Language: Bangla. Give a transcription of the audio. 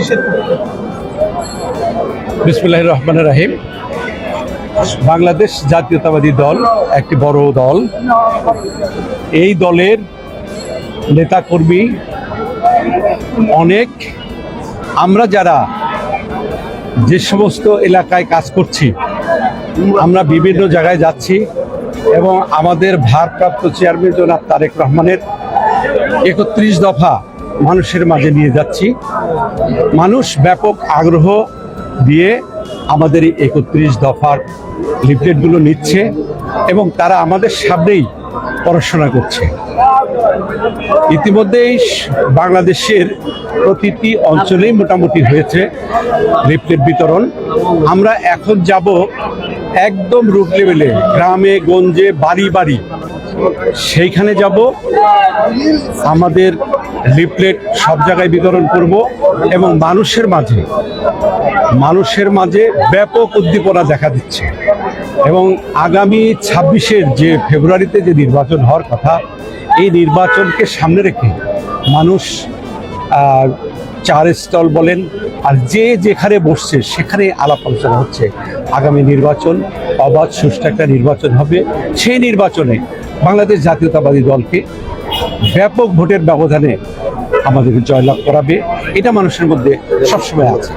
নিষেধ করতে? বিসমিল্লাহির রহমানির রহিম। বাংলাদেশ জাতীয়তাবাদী দল একটি বড় দল। এই দলের নেতাকর্মী অনেক। আমরা যারা যে সমস্ত এলাকায় কাজ করছি, আমরা বিভিন্ন জায়গায় যাচ্ছি এবং আমাদের ভারপ্রাপ্ত চেয়ারম্যান জনাব তারেক রহমানের ৩১ দফা মানুষের মাঝে নিয়ে যাচ্ছি। মানুষ ব্যাপক আগ্রহ দিয়ে আমাদের এই ৩১ দফার লিফলেটগুলো নিচ্ছে এবং তারা আমাদের সামনেই পড়াশোনা করছে। ইতিমধ্যেই বাংলাদেশের প্রতিটি অঞ্চলেই মোটামুটি হয়েছে লিফলেট বিতরণ। আমরা এখন যাব একদম রুট লেভেলে, গ্রামে গঞ্জে বাড়ি বাড়ি, সেইখানে যাব। আমাদের লিফলেট সব জায়গায় বিতরণ করব এবং মানুষের মাঝে ব্যাপক উদ্দীপনা দেখা দিচ্ছে। এবং আগামী ২৬-এর যে ফেব্রুয়ারিতে যে নির্বাচন হওয়ার কথা, এই নির্বাচনকে সামনে রেখে মানুষ চার স্টল বলেন আর যে যেখানে বসছে সেখানে আলাপ আলোচনা হচ্ছে। আগামী নির্বাচন অবাধ সুষ্ঠু একটা নির্বাচন হবে। সেই নির্বাচনে বাংলাদেশ জাতীয়তাবাদী দলকে ব্যাপক ভোটের ব্যবধানে আমাদের জয়লাভ করাবে, এটা মানুষের মধ্যে সবসময় আছে।